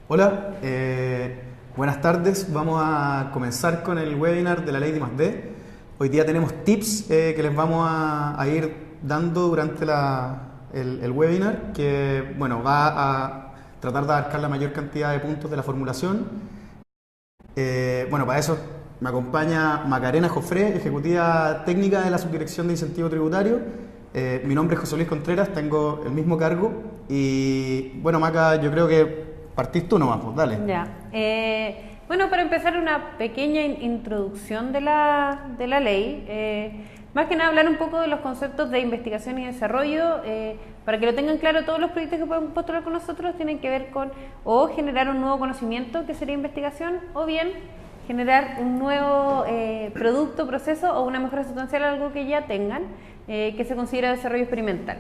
Hola, buenas tardes. Vamos a comenzar con el webinar de la Ley de I+D. Hoy día tenemos tips que les vamos a ir dando durante el webinar, que bueno, va a tratar de abarcar la mayor cantidad de puntos de la formulación. Bueno, para eso me acompaña Macarena Jofré, ejecutiva técnica de la Subdirección de Incentivo Tributario. Mi nombre es José Luis Contreras, tengo el mismo cargo. Y bueno, Maca, yo creo que partís tú nomás, pues dale. Ya. Bueno, para empezar una pequeña introducción de la ley, más que nada hablar un poco de los conceptos de investigación y desarrollo, para que lo tengan claro. Todos los proyectos que pueden postular con nosotros tienen que ver con o generar un nuevo conocimiento, que sería investigación, o bien generar un nuevo producto, proceso o una mejora sustancial a algo que ya tengan, que se considera desarrollo experimental.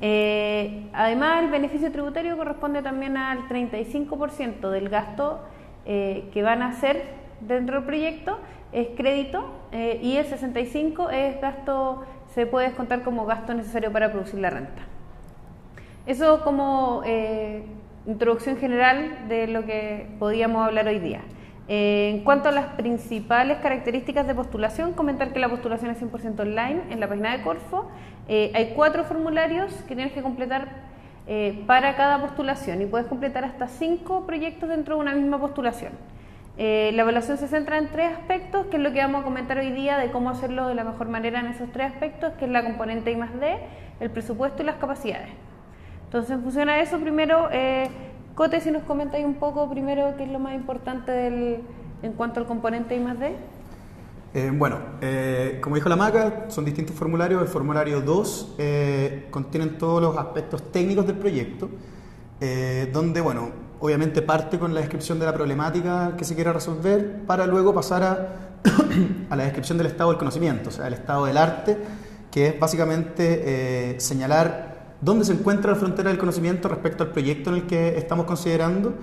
Además, el beneficio tributario corresponde también al 35% del gasto que van a hacer dentro del proyecto, es crédito, y el 65% es gasto, se puede descontar como gasto necesario para producir la renta. Eso como introducción general de lo que podíamos hablar hoy día. En cuanto a las principales características de postulación, comentar que la postulación es 100% online en la página de Corfo. Hay 4 formularios que tienes que completar para cada postulación, y puedes completar hasta 5 proyectos dentro de una misma postulación. La evaluación se centra en 3 aspectos, que es lo que vamos a comentar hoy día, de cómo hacerlo de la mejor manera en esos 3 aspectos, que es la componente I+D, el presupuesto y las capacidades. Entonces, en función a eso, primero, Cote, si nos comentáis un poco primero qué es lo más importante en cuanto al componente I+D. Como dijo la Maca, son distintos formularios. El formulario 2 contienen todos los aspectos técnicos del proyecto, donde, bueno, obviamente parte con la descripción de la problemática que se quiera resolver, para luego pasar a la descripción del estado del conocimiento, o sea, el estado del arte, que es básicamente señalar dónde se encuentra la frontera del conocimiento respecto al proyecto en el que estamos considerando.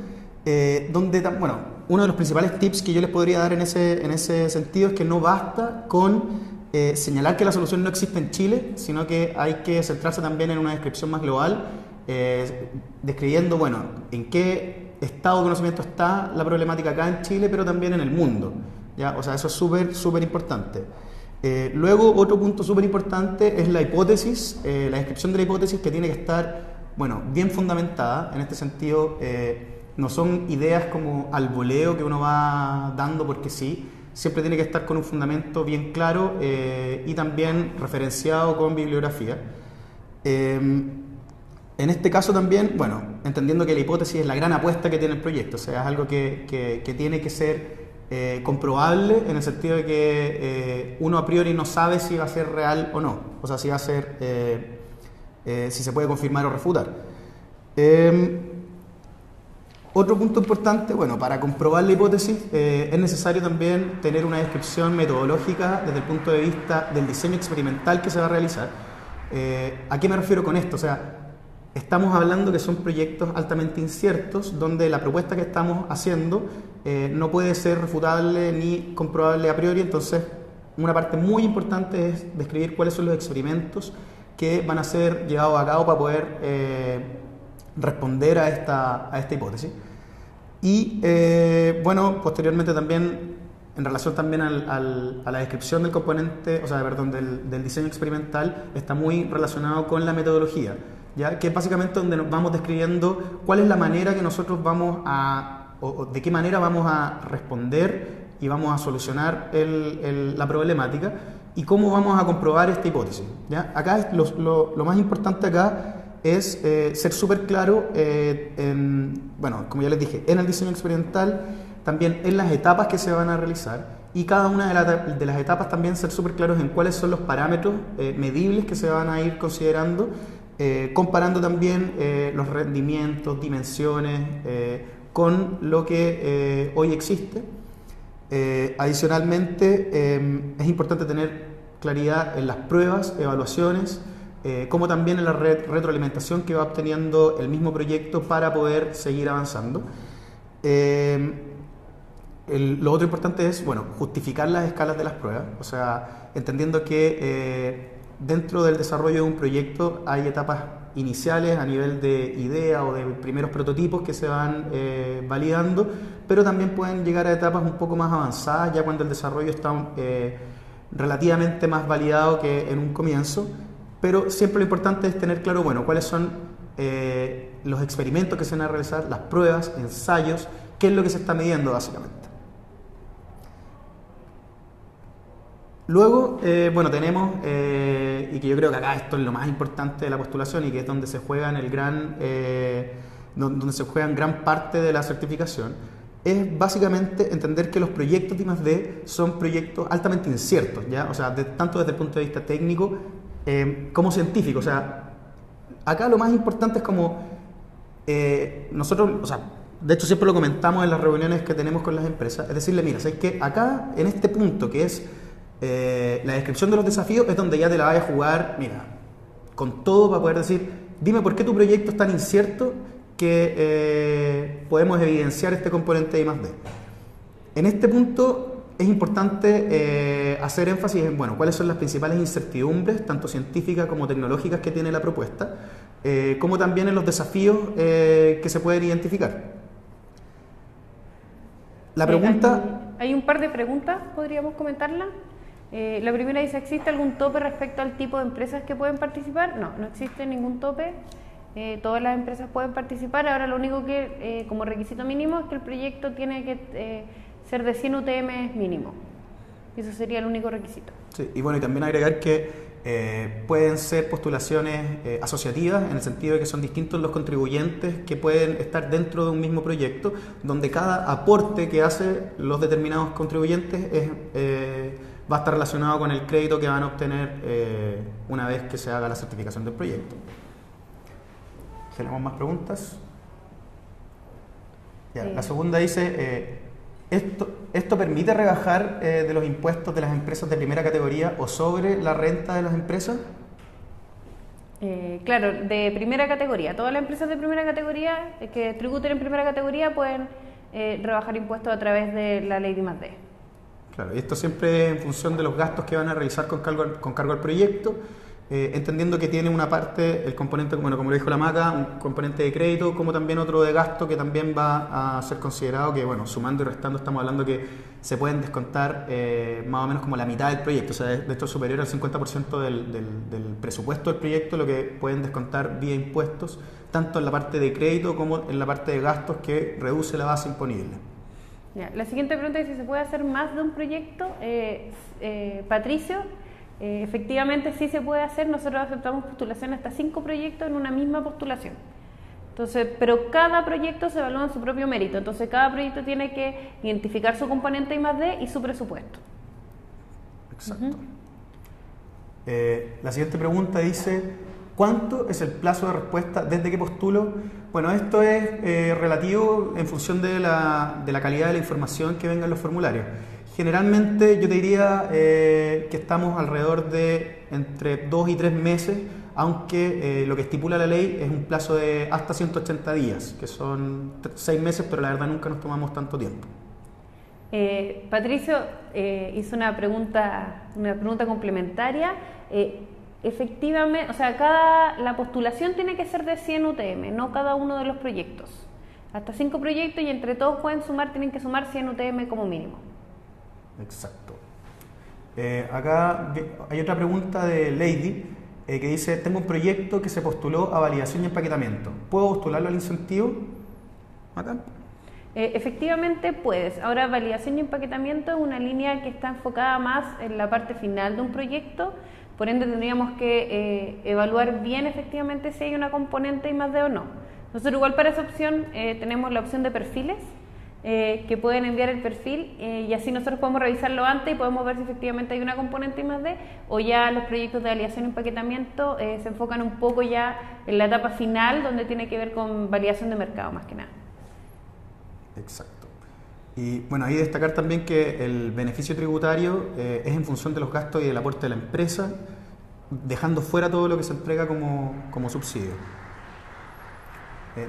Bueno, uno de los principales tips que yo les podría dar en ese sentido es que no basta con señalar que la solución no existe en Chile, sino que hay que centrarse también en una descripción más global, describiendo, bueno, en qué estado de conocimiento está la problemática acá en Chile, pero también en el mundo, ¿ya? O sea, eso es súper importante. Luego, otro punto súper importante es la hipótesis, la descripción de la hipótesis, que tiene que estar, bueno, bien fundamentada. En este sentido, no son ideas como al voleo que uno va dando porque sí, siempre tiene que estar con un fundamento bien claro y también referenciado con bibliografía. En este caso también, bueno, entendiendo que la hipótesis es la gran apuesta que tiene el proyecto, o sea, es algo que tiene que ser comprobable, en el sentido de que uno a priori no sabe si va a ser real o no, o sea, si va a ser, si se puede confirmar o refutar. Otro punto importante, bueno, para comprobar la hipótesis es necesario también tener una descripción metodológica desde el punto de vista del diseño experimental que se va a realizar. ¿A qué me refiero con esto? O sea, estamos hablando que son proyectos altamente inciertos, donde la propuesta que estamos haciendo no puede ser refutable ni comprobable a priori. Entonces, una parte muy importante es describir cuáles son los experimentos que van a ser llevados a cabo para poder responder a esta hipótesis. Y bueno, posteriormente también, en relación también a la descripción del componente, o sea, perdón, del diseño experimental, está muy relacionado con la metodología, ¿ya? Que es básicamente donde nos vamos describiendo cuál es la manera que nosotros vamos o de qué manera vamos a responder y vamos a solucionar la problemática, y cómo vamos a comprobar esta hipótesis, ¿ya? Acá lo más importante acá es ser súper claro, bueno, como ya les dije, en el diseño experimental, también en las etapas que se van a realizar, y cada una de las etapas también ser súper claros en cuáles son los parámetros medibles que se van a ir considerando, comparando también los rendimientos, dimensiones, con lo que hoy existe. Adicionalmente, es importante tener claridad en las pruebas, evaluaciones, como también en la retroalimentación que va obteniendo el mismo proyecto para poder seguir avanzando. Lo otro importante es, bueno, justificar las escalas de las pruebas, o sea, entendiendo que dentro del desarrollo de un proyecto hay etapas iniciales a nivel de idea o de primeros prototipos que se van validando, pero también pueden llegar a etapas un poco más avanzadas ya cuando el desarrollo está relativamente más validado que en un comienzo, pero siempre lo importante es tener claro, bueno, cuáles son los experimentos que se van a realizar, las pruebas, ensayos, qué es lo que se está midiendo básicamente. Luego, bueno, tenemos, y que yo creo que acá esto es lo más importante de la postulación y que es donde se juega donde se juegan gran parte de la certificación, es básicamente entender que los proyectos de I+D son proyectos altamente inciertos, ¿ya? O sea, tanto desde el punto de vista técnico como científico. O sea, acá lo más importante es como nosotros, o sea, de hecho siempre lo comentamos en las reuniones que tenemos con las empresas, es decirle, mira, ¿sabes qué? Acá, en este punto que es la descripción de los desafíos, es donde ya te la vas a jugar, mira, con todo para poder decir, dime por qué tu proyecto es tan incierto que podemos evidenciar este componente de I+D. En este punto es importante hacer énfasis en, bueno, cuáles son las principales incertidumbres, tanto científicas como tecnológicas, que tiene la propuesta, como también en los desafíos que se pueden identificar. La pregunta... Hay un par de preguntas, podríamos comentarlas. La primera dice, ¿existe algún tope respecto al tipo de empresas que pueden participar? No, no existe ningún tope. Todas las empresas pueden participar. Ahora lo único que, como requisito mínimo, es que el proyecto tiene que ser de 100 UTM mínimo. Eso sería el único requisito. Sí, y bueno, y también agregar que pueden ser postulaciones asociativas, en el sentido de que son distintos los contribuyentes que pueden estar dentro de un mismo proyecto, donde cada aporte que hacen los determinados contribuyentes va a estar relacionado con el crédito que van a obtener una vez que se haga la certificación del proyecto. ¿Tenemos más preguntas? Ya, la segunda dice, ¿esto permite rebajar de los impuestos de las empresas de primera categoría o sobre la renta de las empresas? Claro, de primera categoría. Todas las empresas de primera categoría que tributen en primera categoría pueden rebajar impuestos a través de la ley de I+D. Claro, y esto siempre en función de los gastos que van a realizar con cargo al proyecto, entendiendo que tiene una parte, el componente, bueno, como lo dijo la Maca, un componente de crédito, como también otro de gasto que también va a ser considerado, que bueno, sumando y restando estamos hablando que se pueden descontar más o menos como la mitad del proyecto, o sea, de hecho superior al 50% del presupuesto del proyecto, lo que pueden descontar vía impuestos, tanto en la parte de crédito como en la parte de gastos, que reduce la base imponible. Ya, la siguiente pregunta es si se puede hacer más de un proyecto. Patricio, efectivamente sí se puede hacer. Nosotros aceptamos postulación hasta 5 proyectos en una misma postulación. Entonces, pero cada proyecto se evalúa en su propio mérito. Entonces, cada proyecto tiene que identificar su componente I+D y su presupuesto. Exacto. La siguiente pregunta dice, ¿cuánto es el plazo de respuesta desde que postulo? Bueno, esto es relativo en función de la calidad de la información que venga en los formularios. Generalmente yo te diría que estamos alrededor de entre 2 y 3 meses, aunque lo que estipula la ley es un plazo de hasta 180 días, que son 6 meses, pero la verdad nunca nos tomamos tanto tiempo. Patricio hizo una pregunta complementaria. Efectivamente, o sea, la postulación tiene que ser de 100 UTM, no cada uno de los proyectos. Hasta 5 proyectos y entre todos tienen que sumar 100 UTM como mínimo. Exacto. Acá hay otra pregunta de Lady que dice, tengo un proyecto que se postuló a validación y empaquetamiento. ¿Puedo postularlo al incentivo? Acá. Efectivamente puedes. Ahora, validación y empaquetamiento es una línea que está enfocada más en la parte final de un proyecto. Por ende, tendríamos que evaluar bien efectivamente si hay una componente I+D o no. Nosotros igual para esa opción tenemos la opción de perfiles, que pueden enviar el perfil y así nosotros podemos revisarlo antes y podemos ver si efectivamente hay una componente I+D, o ya los proyectos de validación y empaquetamiento se enfocan un poco ya en la etapa final, donde tiene que ver con validación de mercado más que nada. Exacto. Y bueno, ahí destacar también que el beneficio tributario es en función de los gastos y del aporte de la empresa, dejando fuera todo lo que se entrega como subsidio.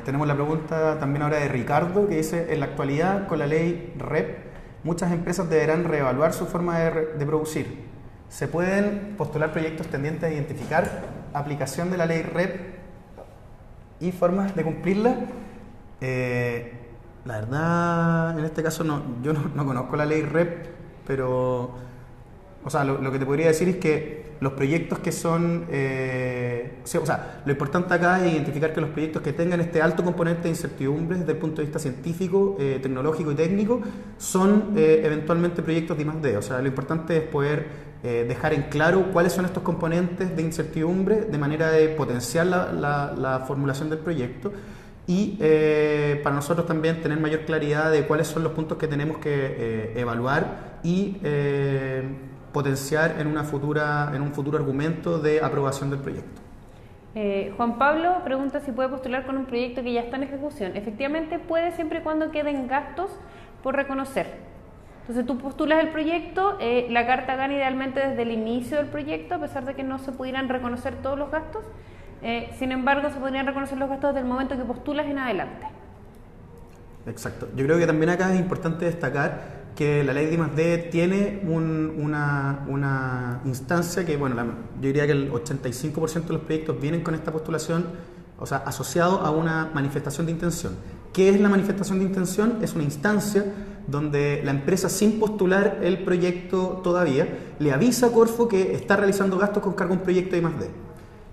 Tenemos la pregunta también ahora de Ricardo, que dice, en la actualidad con la ley REP, muchas empresas deberán reevaluar su forma de producir. se pueden postular proyectos tendientes a identificar aplicación de la ley REP y formas de cumplirla. La verdad, en este caso yo no conozco la ley REP, pero o sea, lo que te podría decir es que los proyectos que son... lo importante acá es identificar que los proyectos que tengan este alto componente de incertidumbre desde el punto de vista científico, tecnológico y técnico son eventualmente proyectos de I+D. O sea, lo importante es poder dejar en claro cuáles son estos componentes de incertidumbre de manera de potenciar la formulación del proyecto y para nosotros también tener mayor claridad de cuáles son los puntos que tenemos que evaluar y potenciar en un futuro argumento de aprobación del proyecto. Juan Pablo pregunta si puede postular con un proyecto que ya está en ejecución. Efectivamente puede, siempre y cuando queden gastos por reconocer. Entonces tú postulas el proyecto, la carta gana idealmente desde el inicio del proyecto, a pesar de que no se pudieran reconocer todos los gastos. Sin embargo, se podrían reconocer los gastos desde el momento que postulas en adelante. Exacto. Yo creo que también acá es importante destacar que la ley de I+D tiene una instancia que, bueno, yo diría que el 85% de los proyectos vienen con esta postulación, o sea, asociado a una manifestación de intención. ¿Qué es la manifestación de intención? Es una instancia donde la empresa, sin postular el proyecto todavía, le avisa a Corfo que está realizando gastos con cargo a un proyecto de I+D.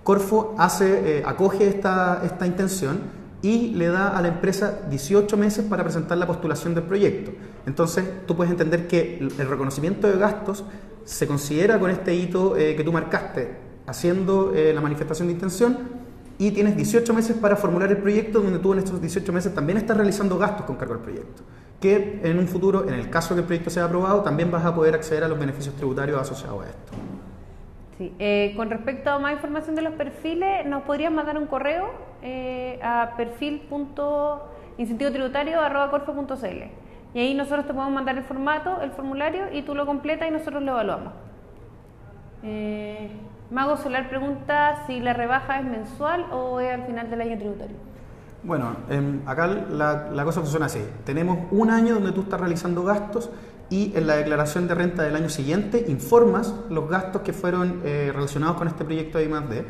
Corfo acoge esta intención y le da a la empresa 18 meses para presentar la postulación del proyecto. Entonces, tú puedes entender que el reconocimiento de gastos se considera con este hito que tú marcaste, haciendo la manifestación de intención, y tienes 18 meses para formular el proyecto, donde tú en estos 18 meses también estás realizando gastos con cargo al proyecto, que en un futuro, en el caso que el proyecto sea aprobado, también vas a poder acceder a los beneficios tributarios asociados a esto. Sí. Con respecto a más información de los perfiles, nos podrías mandar un correo a perfil.incentivotributario@corfo.cl y ahí nosotros te podemos mandar el formulario y tú lo completas y nosotros lo evaluamos. Mago Solar pregunta si la rebaja es mensual o es al final del año tributario. Bueno, acá la cosa funciona así. Tenemos un año donde tú estás realizando gastos y en la declaración de renta del año siguiente informas los gastos que fueron relacionados con este proyecto de I+D,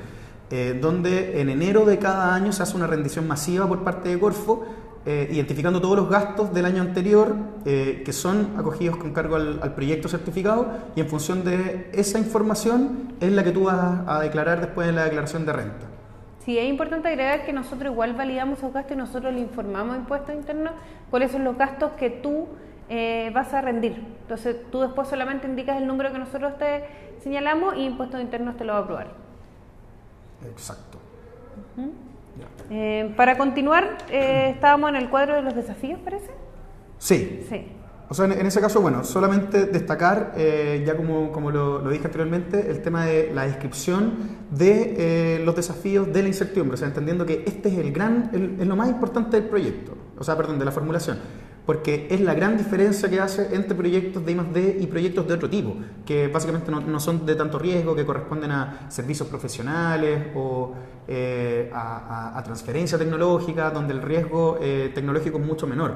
donde en enero de cada año se hace una rendición masiva por parte de Corfo, identificando todos los gastos del año anterior que son acogidos con cargo al proyecto certificado, y en función de esa información es la que tú vas a declarar después en la declaración de renta. Sí, es importante agregar que nosotros igual validamos esos gastos y nosotros le informamos a Impuestos Internos cuáles son los gastos que tú vas a rendir. Entonces tú después solamente indicas el número que nosotros te señalamos y Impuestos Internos te lo va a aprobar. Exacto. Para continuar, estábamos en el cuadro de los desafíos, ¿parece? Sí. O sea, en ese caso, bueno, solamente destacar, ya como lo dije anteriormente, el tema de la descripción de los desafíos de la incertidumbre, o sea, entendiendo que este es es lo más importante del proyecto, de la formulación, porque es la gran diferencia que hace entre proyectos de I+D y proyectos de otro tipo, que básicamente no son de tanto riesgo, que corresponden a servicios profesionales o a transferencia tecnológica, donde el riesgo tecnológico es mucho menor,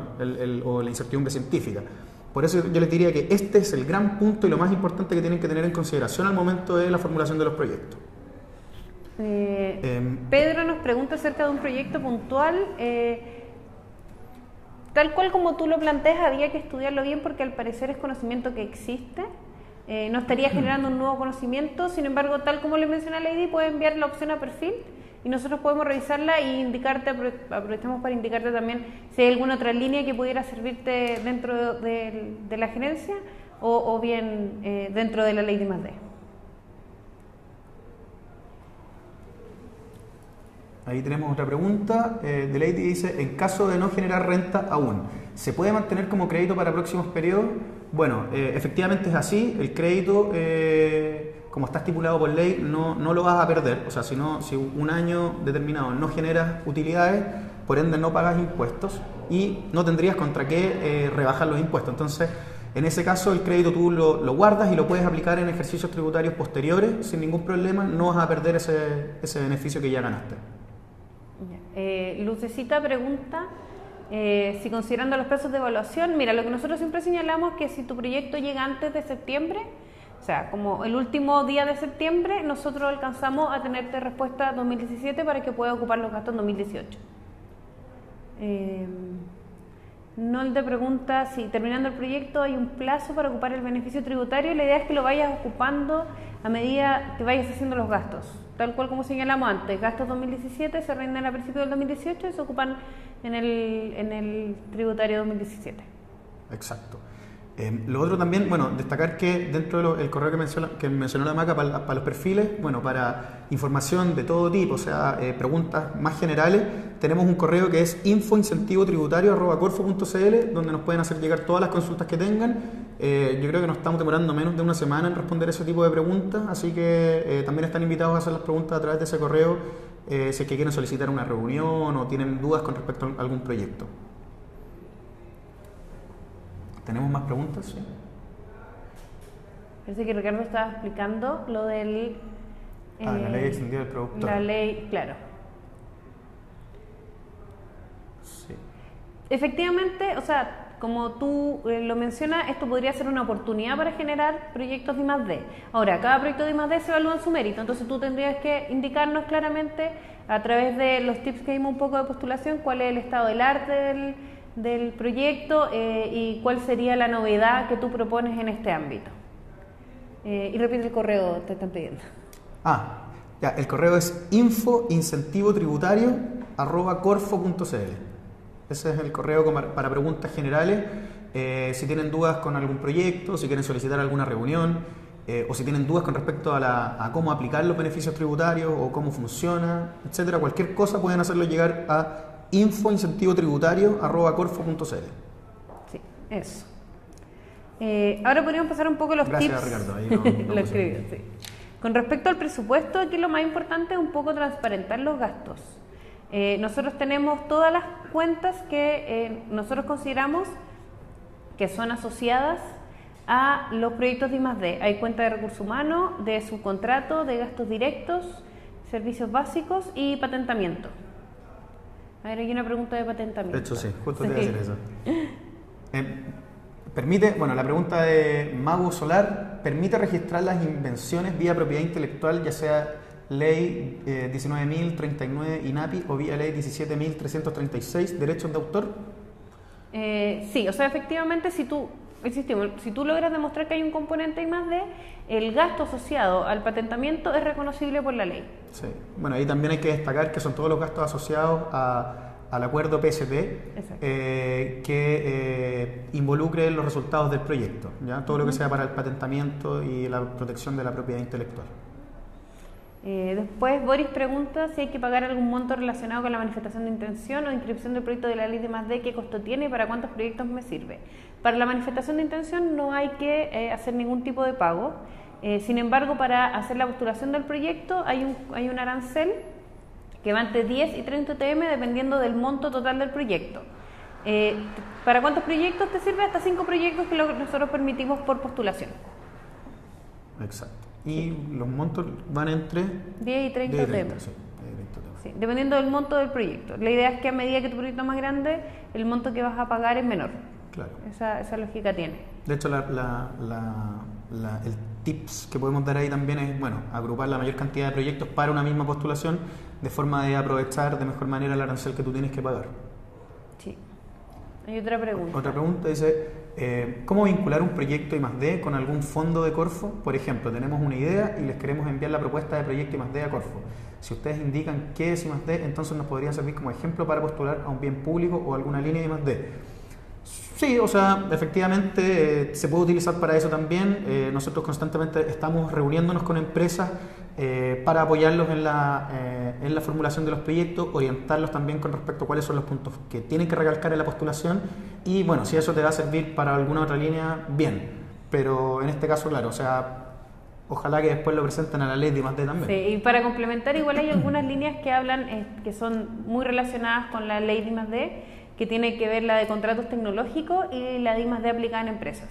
o la incertidumbre científica. Por eso yo les diría que este es el gran punto y lo más importante que tienen que tener en consideración al momento de la formulación de los proyectos. Pedro nos pregunta acerca de un proyecto puntual. Tal cual como tú lo planteas, había que estudiarlo bien porque al parecer es conocimiento que existe, no estaría generando un nuevo conocimiento. Sin embargo, tal como le mencioné a Lady, puede enviar la opción a perfil y nosotros podemos revisarla y indicarte, aprovechamos para indicarte también si hay alguna otra línea que pudiera servirte dentro de la gerencia o bien dentro de la ley de I+D. Ahí tenemos otra pregunta de Lady, dice: en caso de no generar renta aún, ¿se puede mantener como crédito para próximos periodos? Bueno, efectivamente es así. El crédito, como está estipulado por ley, no lo vas a perder. O sea, si un año determinado no generas utilidades, por ende no pagas impuestos y no tendrías contra qué rebajar los impuestos. Entonces, en ese caso, el crédito tú lo guardas y lo puedes aplicar en ejercicios tributarios posteriores sin ningún problema. No vas a perder ese beneficio que ya ganaste. Lucecita pregunta si considerando los plazos de evaluación, mira, lo que nosotros siempre señalamos es que si tu proyecto llega antes de septiembre, O sea, como el último día de septiembre, nosotros alcanzamos a tenerte respuesta 2017 para que puedas ocupar los gastos en 2018. Noel te pregunta si terminando el proyecto hay un plazo para ocupar el beneficio tributario. La idea es que lo vayas ocupando a medida que vayas haciendo los gastos. Tal cual como señalamos antes, gastos 2017 se rinden a principios del 2018 y se ocupan en el tributario 2017. Exacto. Lo otro también, bueno, destacar que dentro del correo que mencionó la Maca para los perfiles, bueno, para información de todo tipo, o sea, preguntas más generales, tenemos un correo que es infoincentivos.tributario@corfo.cl, donde nos pueden hacer llegar todas las consultas que tengan. Yo creo que nos estamos demorando menos de una semana en responder ese tipo de preguntas, así que también están invitados a hacer las preguntas a través de ese correo si es que quieren solicitar una reunión o tienen dudas con respecto a algún proyecto. ¿Tenemos más preguntas? Sí. Parece que Ricardo estaba explicando lo del... la ley extendida del productor. La ley, claro. Sí. Efectivamente, o sea, como tú lo mencionas, esto podría ser una oportunidad para generar proyectos de I+D. Ahora, cada proyecto de I+D se evalúa en su mérito, entonces tú tendrías que indicarnos claramente a través de los tips que dimos un poco de postulación cuál es el estado del arte del proyecto y cuál sería la novedad que tú propones en este ámbito. Y repite el correo, te están pidiendo. Ya, el correo es infoincentivotributario@corfo.cl. Ese es el correo para preguntas generales. Si tienen dudas con algún proyecto, si quieren solicitar alguna reunión, o si tienen dudas con respecto a cómo aplicar los beneficios tributarios o cómo funciona, etcétera, cualquier cosa pueden hacerlo llegar a infoincentivotributario@corfo.cl. Sí, eso. Ahora podríamos pasar un poco los tips. Gracias, Ricardo. Ahí no lo escribí, sí. Con respecto al presupuesto, aquí lo más importante es un poco transparentar los gastos. Nosotros tenemos todas las cuentas que nosotros consideramos que son asociadas a los proyectos de I+D. Hay cuenta de recursos humanos, de subcontrato, de gastos directos, servicios básicos y patentamiento. A ver, hay una pregunta de patentamiento. De hecho, sí, justo te iba a decir eso. La pregunta de Mago Solar, ¿permite registrar las invenciones vía propiedad intelectual, ya sea ley 19.039 INAPI o vía ley 17.336 derechos de autor? Sí, o sea, efectivamente, si tú logras demostrar que hay un componente I+D, el gasto asociado al patentamiento es reconocible por la ley. Sí, bueno, ahí también hay que destacar que son todos los gastos asociados al acuerdo PSP que involucre los resultados del proyecto, ¿ya? Todo lo que sea para el patentamiento y la protección de la propiedad intelectual. Después Boris pregunta si hay que pagar algún monto relacionado con la manifestación de intención o inscripción del proyecto de la ley de I+D, qué costo tiene y para cuántos proyectos me sirve. Para la manifestación de intención no hay que hacer ningún tipo de pago. Sin embargo, para hacer la postulación del proyecto hay un arancel que va entre 10 y 30 UTM dependiendo del monto total del proyecto. ¿Para cuántos proyectos te sirve? Hasta 5 proyectos que nosotros permitimos por postulación. Exacto. Y los montos van entre 10 y 30 UTM. Sí, dependiendo del monto del proyecto. La idea es que a medida que tu proyecto es más grande, el monto que vas a pagar es menor. Claro. Esa lógica tiene. De hecho, el tips que podemos dar ahí también es, agrupar la mayor cantidad de proyectos para una misma postulación, de forma de aprovechar de mejor manera el arancel que tú tienes que pagar. Sí. Hay otra pregunta. Otra pregunta dice, ¿cómo vincular un proyecto I+D con algún fondo de Corfo? Por ejemplo, tenemos una idea y les queremos enviar la propuesta de proyecto I+D a Corfo. Si ustedes indican qué es I+D, entonces nos podría servir como ejemplo para postular a un bien público o alguna línea de I+D. Sí, o sea, efectivamente se puede utilizar para eso también. Nosotros constantemente estamos reuniéndonos con empresas para apoyarlos en la formulación de los proyectos, orientarlos también con respecto a cuáles son los puntos que tienen que recalcar en la postulación y bueno, si eso te va a servir para alguna otra línea, bien, pero en este caso, claro, o sea, ojalá que después lo presenten a la ley de I+D también. Sí, y para complementar, igual hay algunas líneas que hablan, que son muy relacionadas con la ley de I+D, que tiene que ver la de contratos tecnológicos y la de I+D aplicada en empresas.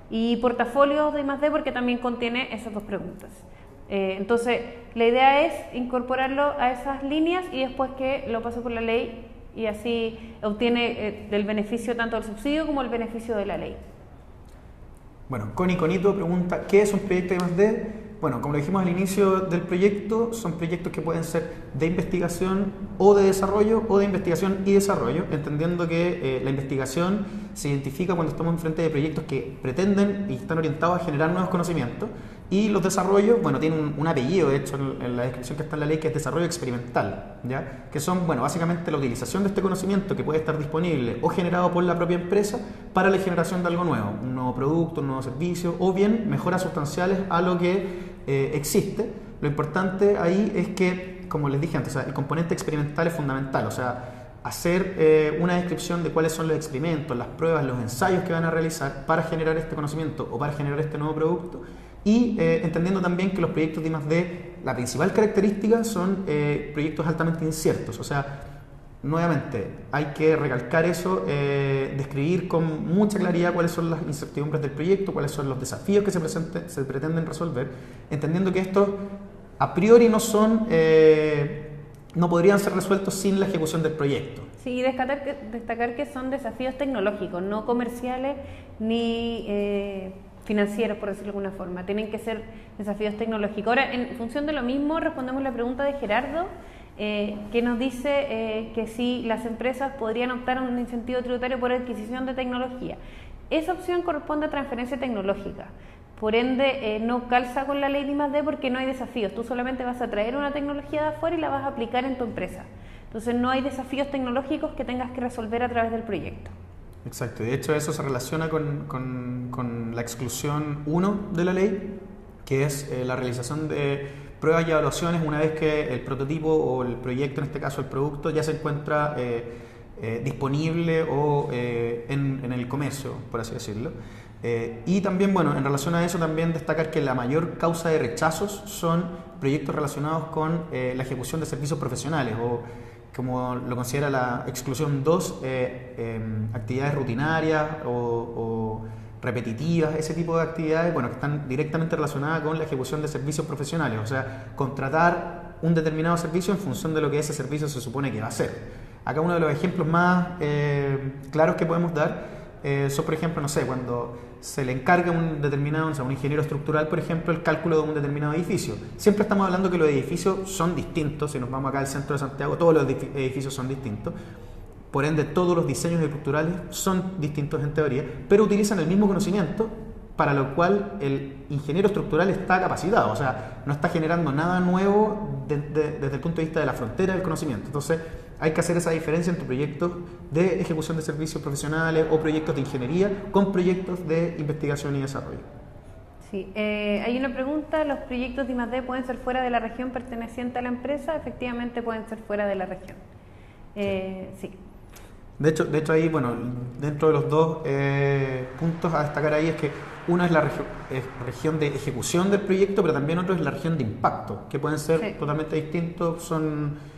Y portafolios de I+D porque también contiene esas dos preguntas. Entonces, la idea es incorporarlo a esas líneas y después que lo pase por la ley y así obtiene el beneficio tanto del subsidio como el beneficio de la ley. Bueno, Connie Conito pregunta, ¿qué es un proyecto de I+D? Bueno, como lo dijimos al inicio del proyecto, son proyectos que pueden ser de investigación o de desarrollo, o de investigación y desarrollo, entendiendo que la investigación se identifica cuando estamos enfrente de proyectos que pretenden y están orientados a generar nuevos conocimientos, y los desarrollos, bueno, tienen un apellido, de hecho, en la descripción que está en la ley, que es desarrollo experimental, ¿ya? Que son, bueno, básicamente la utilización de este conocimiento que puede estar disponible o generado por la propia empresa para la generación de algo nuevo, un nuevo producto, un nuevo servicio, o bien mejoras sustanciales a lo que existe. Lo importante ahí es que, como les dije antes, o sea, el componente experimental es fundamental, o sea, hacer una descripción de cuáles son los experimentos, las pruebas, los ensayos que van a realizar para generar este conocimiento o para generar este nuevo producto, y entendiendo también que los proyectos de I+D, la principal característica son proyectos altamente inciertos, o sea, nuevamente, hay que recalcar eso, describir con mucha claridad cuáles son las incertidumbres del proyecto, cuáles son los desafíos que se pretenden resolver, entendiendo que estos a priori no podrían ser resueltos sin la ejecución del proyecto. Sí, destacar que son desafíos tecnológicos, no comerciales ni financieros, por decirlo de alguna forma. Tienen que ser desafíos tecnológicos. Ahora, en función de lo mismo, respondemos la pregunta de Gerardo, que nos dice que si las empresas podrían optar a un incentivo tributario por adquisición de tecnología. Esa opción corresponde a transferencia tecnológica. Por ende, no calza con la ley de I+D porque no hay desafíos. Tú solamente vas a traer una tecnología de afuera y la vas a aplicar en tu empresa. Entonces, no hay desafíos tecnológicos que tengas que resolver a través del proyecto. Exacto, de hecho eso se relaciona con la exclusión 1 de la ley, que es la realización de pruebas y evaluaciones una vez que el prototipo o el proyecto, en este caso el producto, ya se encuentra disponible o en el comercio, por así decirlo. Y también, bueno, en relación a eso también destacar que la mayor causa de rechazos son proyectos relacionados con la ejecución de servicios profesionales o, como lo considera la exclusión 2, actividades rutinarias o repetitivas, ese tipo de actividades, bueno, que están directamente relacionadas con la ejecución de servicios profesionales, o sea, contratar un determinado servicio en función de lo que ese servicio se supone que va a hacer. Acá uno de los ejemplos más claros que podemos dar son, por ejemplo, no sé, cuando se le encarga a un determinado, o sea, un ingeniero estructural, por ejemplo, el cálculo de un determinado edificio. Siempre estamos hablando que los edificios son distintos, si nos vamos acá al centro de Santiago, todos los edificios son distintos, por ende todos los diseños estructurales son distintos en teoría, pero utilizan el mismo conocimiento para lo cual el ingeniero estructural está capacitado, o sea, no está generando nada nuevo desde el punto de vista de la frontera del conocimiento. Entonces, hay que hacer esa diferencia entre proyectos de ejecución de servicios profesionales o proyectos de ingeniería con proyectos de investigación y desarrollo. Sí, hay una pregunta, ¿los proyectos de I+D pueden ser fuera de la región perteneciente a la empresa? Efectivamente pueden ser fuera de la región. Sí. De hecho ahí, bueno, dentro de los dos puntos a destacar ahí es que uno es la región de ejecución del proyecto, pero también otro es la región de impacto, que pueden ser totalmente distintos, son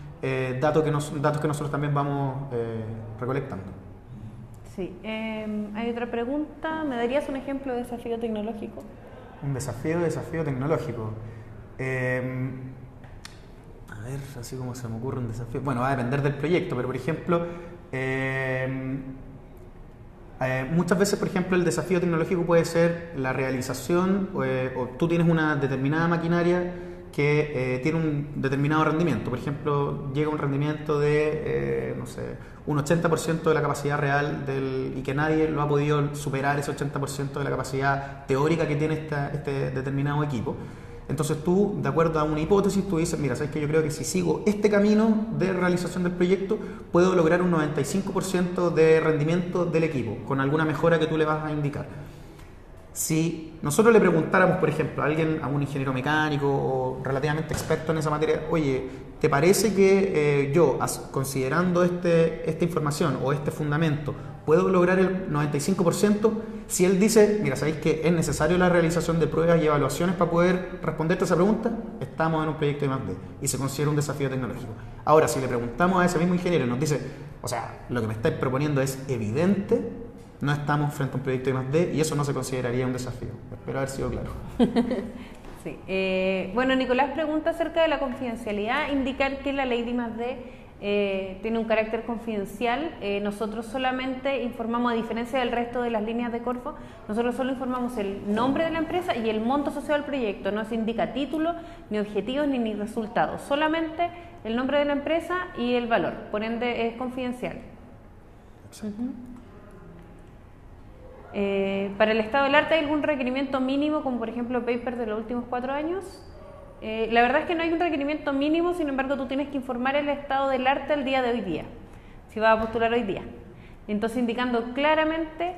datos que nosotros también vamos recolectando. Sí, hay otra pregunta, ¿me darías un ejemplo de desafío tecnológico? Un desafío tecnológico. A ver, así como se me ocurre un desafío. Bueno, va a depender del proyecto, pero por ejemplo, muchas veces, por ejemplo, el desafío tecnológico puede ser la realización o tú tienes una determinada maquinaria que tiene un determinado rendimiento. Por ejemplo, llega un rendimiento de, no sé, un 80% de la capacidad real y que nadie lo ha podido superar ese 80% de la capacidad teórica que tiene este determinado equipo. Entonces tú, de acuerdo a una hipótesis, tú dices, mira, sabes que yo creo que si sigo este camino de realización del proyecto, puedo lograr un 95% de rendimiento del equipo, con alguna mejora que tú le vas a indicar. Si nosotros le preguntáramos, por ejemplo, a un ingeniero mecánico o relativamente experto en esa materia, oye, ¿te parece que yo, considerando esta información o este fundamento, puedo lograr el 95%? Si él dice, mira, ¿sabéis que es necesario la realización de pruebas y evaluaciones para poder responderte a esa pregunta? Estamos en un proyecto de I+D y se considera un desafío tecnológico. Ahora, si le preguntamos a ese mismo ingeniero y nos dice, o sea, lo que me estáis proponiendo es evidente, no estamos frente a un proyecto de I+D y eso no se consideraría un desafío. Espero haber sido claro. Sí. Bueno, Nicolás pregunta acerca de la confidencialidad, indicar que la ley de I+D tiene un carácter confidencial. Nosotros solamente informamos, a diferencia del resto de las líneas de Corfo, nosotros solo informamos el nombre de la empresa y el monto asociado al proyecto. No se indica título, ni objetivos, ni resultados. Solamente el nombre de la empresa y el valor. Por ende, es confidencial. Para el estado del arte, ¿hay algún requerimiento mínimo, como por ejemplo paper de los últimos 4 años? La verdad es que no hay un requerimiento mínimo, sin embargo tú tienes que informar el estado del arte al día de hoy día, si vas a postular hoy día. Entonces indicando claramente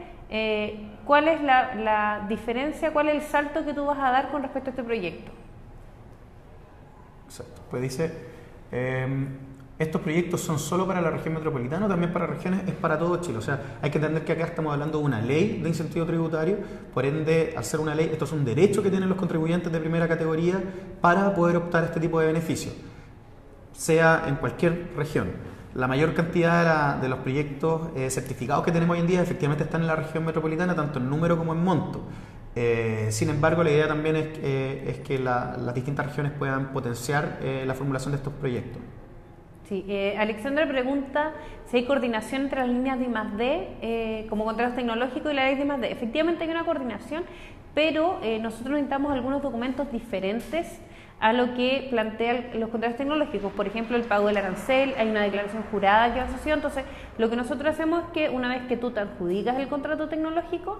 cuál es la diferencia, cuál es el salto que tú vas a dar con respecto a este proyecto. Exacto. Pues dice, estos proyectos son solo para la región metropolitana o también para regiones, es para todo Chile. O sea, hay que entender que acá estamos hablando de una ley de incentivo tributario, por ende, al ser una ley, esto es un derecho que tienen los contribuyentes de primera categoría para poder optar a este tipo de beneficios, sea en cualquier región. La mayor cantidad de los proyectos certificados que tenemos hoy en día efectivamente están en la región metropolitana, tanto en número como en monto. Sin embargo, la idea también es que las distintas regiones puedan potenciar la formulación de estos proyectos. Sí, Alexandra pregunta si hay coordinación entre las líneas de I+D como contratos tecnológicos y la ley de I+D. Efectivamente hay una coordinación, pero nosotros necesitamos algunos documentos diferentes a lo que plantean los contratos tecnológicos. Por ejemplo, el pago del arancel, hay una declaración jurada que va asociada. Entonces, lo que nosotros hacemos es que una vez que tú te adjudicas el contrato tecnológico,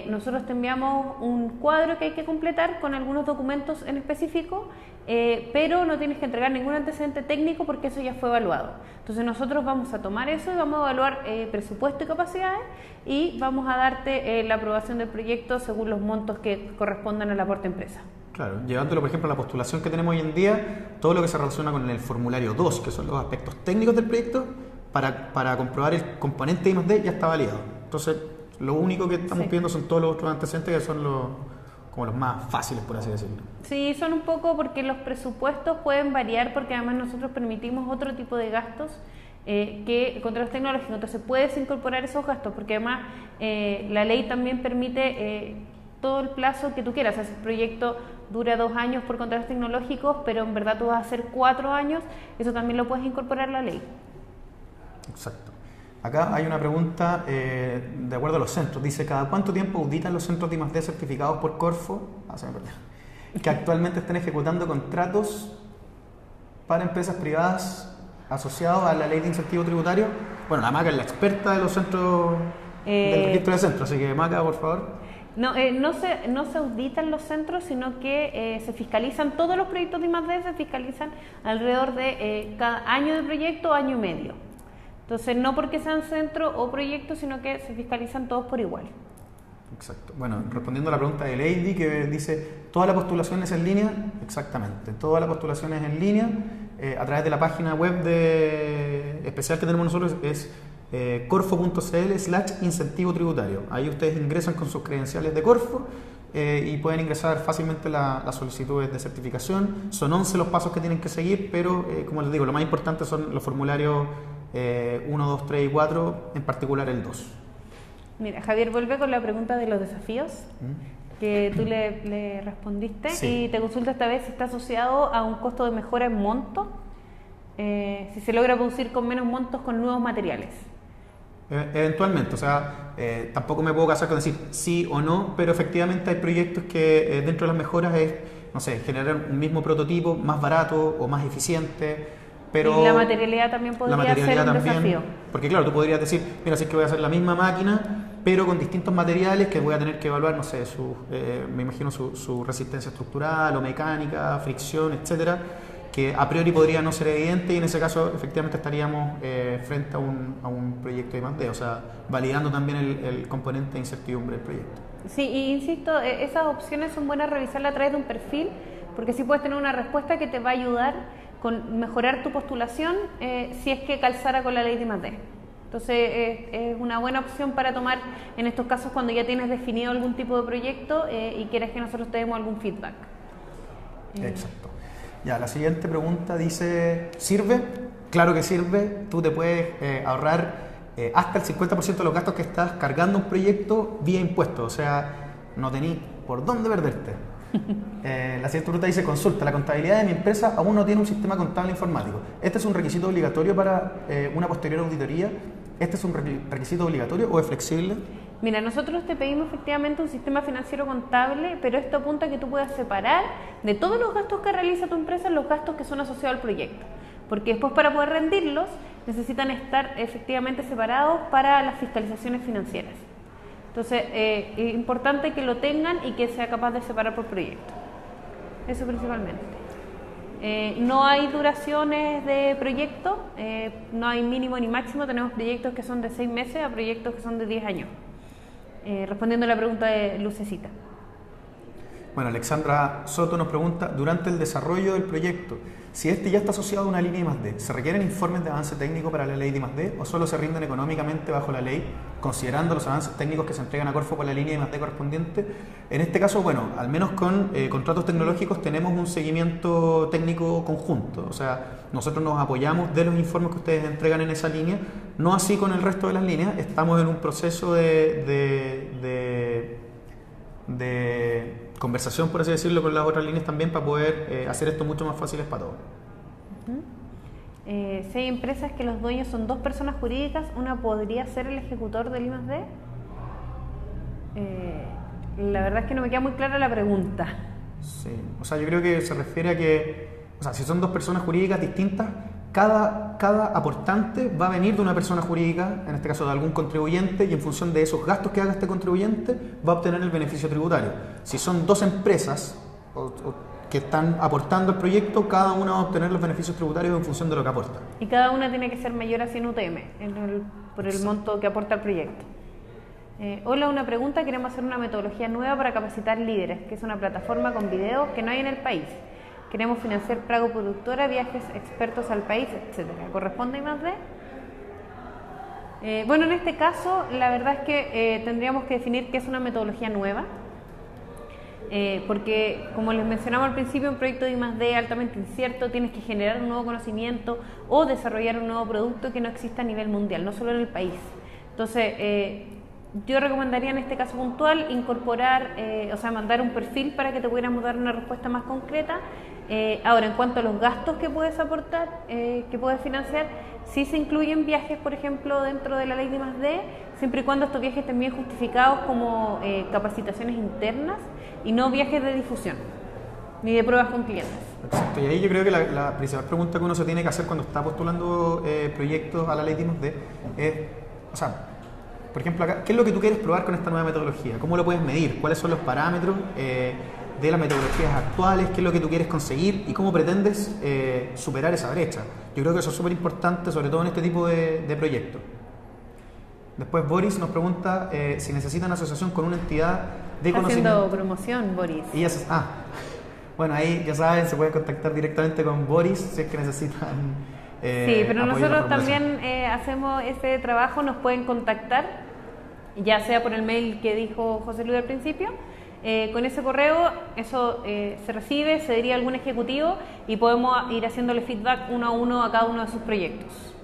nosotros te enviamos un cuadro que hay que completar con algunos documentos en específico, pero no tienes que entregar ningún antecedente técnico porque eso ya fue evaluado. Entonces nosotros vamos a tomar eso y vamos a evaluar presupuesto y capacidades y vamos a darte la aprobación del proyecto según los montos que correspondan al aporte empresa. Claro, llevándolo por ejemplo a la postulación que tenemos hoy en día, todo lo que se relaciona con el formulario 2, que son los aspectos técnicos del proyecto, para comprobar el componente I+D ya está validado. Entonces, lo único que estamos pidiendo son todos los otros antecedentes que son como los más fáciles, por así decirlo. Sí, son un poco porque los presupuestos pueden variar porque además nosotros permitimos otro tipo de gastos que contratos tecnológicos. Entonces puedes incorporar esos gastos porque además la ley también permite todo el plazo que tú quieras. Ese proyecto dura 2 años por contratos tecnológicos, pero en verdad tú vas a hacer 4 años, eso también lo puedes incorporar a la ley. Exacto. Acá hay una pregunta de acuerdo a los centros. Dice, ¿cada cuánto tiempo auditan los centros de I+D certificados por Corfo? Se me perdió. Que actualmente están ejecutando contratos para empresas privadas asociados a la ley de incentivo tributario. Bueno, la Maca es la experta de los centros, del registro de centros, así que Maca, por favor. No se auditan los centros, sino que se fiscalizan, todos los proyectos de I+D se fiscalizan alrededor de cada año de proyecto o año y medio. Entonces, no porque sean centro o proyectos, sino que se fiscalizan todos por igual. Exacto. Bueno, respondiendo a la pregunta de Lady, que dice, ¿toda la postulación es en línea? Exactamente, toda la postulación es en línea, a través de la página web especial que tenemos nosotros, es corfo.cl/incentivo tributario. Ahí ustedes ingresan con sus credenciales de Corfo y pueden ingresar fácilmente las solicitudes de certificación. Son 11 los pasos que tienen que seguir, pero como les digo, lo más importante son los formularios 1, 2, 3 y 4, en particular el 2. Mira, Javier vuelve con la pregunta de los desafíos que tú le respondiste, y te consulta esta vez si está asociado a un costo de mejora en monto, si se logra producir con menos montos con nuevos materiales. Eventualmente, o sea, tampoco me puedo casar con decir sí o no, pero efectivamente hay proyectos que dentro de las mejoras es, no sé, generar un mismo prototipo más barato o más eficiente. Pero y la materialidad también podría ser un desafío. Porque claro, tú podrías decir, mira, si es que voy a hacer la misma máquina, pero con distintos materiales que voy a tener que evaluar, no sé, me imagino su resistencia estructural o mecánica, fricción, etcétera, que a priori podría no ser evidente, y en ese caso efectivamente estaríamos frente a un proyecto de I+D, o sea, validando también el componente de incertidumbre del proyecto. Sí, y insisto, esas opciones son buenas revisarlas a través de un perfil, porque así puedes tener una respuesta que te va a ayudar con mejorar tu postulación si es que calzara con la ley de I+D. Entonces es una buena opción para tomar en estos casos cuando ya tienes definido algún tipo de proyecto y quieres que nosotros te demos algún feedback. Exacto. Ya, la siguiente pregunta dice, ¿sirve? Claro que sirve. Tú te puedes ahorrar hasta el 50% de los gastos que estás cargando un proyecto vía impuestos. O sea, no tenés por dónde perderte. La siguiente pregunta dice, consulta, la contabilidad de mi empresa aún no tiene un sistema contable informático. ¿Este es un requisito obligatorio para una posterior auditoría? ¿Este es un requisito obligatorio o es flexible? Mira, nosotros te pedimos efectivamente un sistema financiero contable, pero esto apunta a que tú puedas separar de todos los gastos que realiza tu empresa los gastos que son asociados al proyecto. Porque después, para poder rendirlos, necesitan estar efectivamente separados para las fiscalizaciones financieras. Entonces, es importante que lo tengan y que sea capaz de separar por proyecto. Eso principalmente. No hay duraciones de proyecto, no hay mínimo ni máximo. Tenemos proyectos que son de 6 meses a proyectos que son de 10 años. Respondiendo a la pregunta de Lucecita. Bueno, Alexandra Soto nos pregunta, durante el desarrollo del proyecto, si este ya está asociado a una línea I+D, ¿se requieren informes de avance técnico para la ley de I+D o solo se rinden económicamente bajo la ley, considerando los avances técnicos que se entregan a Corfo por la línea I+D correspondiente? En este caso, bueno, al menos con contratos tecnológicos tenemos un seguimiento técnico conjunto, o sea, nosotros nos apoyamos de los informes que ustedes entregan en esa línea, no así con el resto de las líneas, estamos en un proceso de conversación, por así decirlo, con las otras líneas también para poder hacer esto mucho más fácil para todos. Si hay empresas que los dueños son 2 personas jurídicas, ¿una podría ser el ejecutor del I+D? La verdad es que no me queda muy clara la pregunta. Sí, o sea, yo creo que se refiere a que, o sea, si son 2 personas jurídicas distintas, cada aportante va a venir de una persona jurídica, en este caso de algún contribuyente, y en función de esos gastos que haga este contribuyente, va a obtener el beneficio tributario. Si son 2 empresas que están aportando al proyecto, cada una va a obtener los beneficios tributarios en función de lo que aporta. Y cada una tiene que ser mayor a 100 UTM por el monto que aporta al proyecto. Hola, una pregunta. Queremos hacer una metodología nueva para capacitar líderes, que es una plataforma con videos que no hay en el país. Queremos financiar Prago Productora, viajes expertos al país, etcétera. ¿Corresponde I+D? Bueno, en este caso, la verdad es que tendríamos que definir qué es una metodología nueva, porque, como les mencionamos al principio, un proyecto de I+D altamente incierto, tienes que generar un nuevo conocimiento o desarrollar un nuevo producto que no exista a nivel mundial, no solo en el país. Entonces, yo recomendaría en este caso puntual incorporar, mandar un perfil para que te pudiéramos dar una respuesta más concreta. Ahora, en cuanto a los gastos que puedes aportar, que puedes financiar, sí se incluyen viajes, por ejemplo, dentro de la ley de I+D, siempre y cuando estos viajes estén bien justificados como capacitaciones internas y no viajes de difusión, ni de pruebas con clientes. Exacto, y ahí yo creo que la principal pregunta que uno se tiene que hacer cuando está postulando proyectos a la ley de I+D es, o sea, por ejemplo, acá, ¿qué es lo que tú quieres probar con esta nueva metodología? ¿Cómo lo puedes medir? ¿Cuáles son los parámetros de las metodologías actuales? ¿Qué es lo que tú quieres conseguir? ¿Y cómo pretendes superar esa brecha? Yo creo que eso es súper importante, sobre todo en este tipo de proyectos. Después Boris nos pregunta si necesitan asociación con una entidad de conocimiento. Haciendo promoción, Boris. Bueno, ahí ya saben, se pueden contactar directamente con Boris si es que necesitan. Sí, pero nosotros también hacemos ese trabajo, nos pueden contactar, ya sea por el mail que dijo José Luis al principio, con ese correo, eso se recibe, se diría a algún ejecutivo y podemos ir haciéndole feedback uno a uno a cada uno de sus proyectos.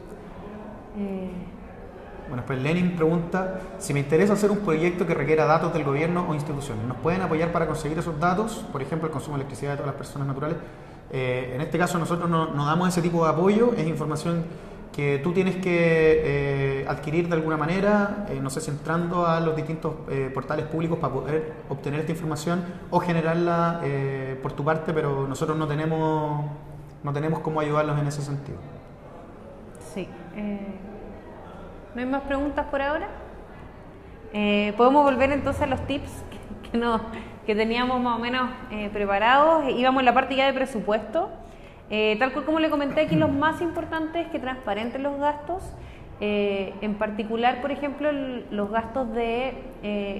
Bueno, pues Lenin pregunta si me interesa hacer un proyecto que requiera datos del gobierno o instituciones. ¿Nos pueden apoyar para conseguir esos datos? Por ejemplo, el consumo de electricidad de todas las personas naturales. En este caso nosotros no damos ese tipo de apoyo, es información que tú tienes que adquirir de alguna manera, no sé si entrando a los distintos portales públicos para poder obtener esta información o generarla por tu parte, pero nosotros no tenemos cómo ayudarlos en ese sentido. Sí. ¿No hay más preguntas por ahora? Podemos volver entonces a los tips que teníamos más o menos preparados. Íbamos en la parte ya de presupuesto. Tal cual como le comenté aquí, lo más importante es que transparenten los gastos. En particular, por ejemplo, los gastos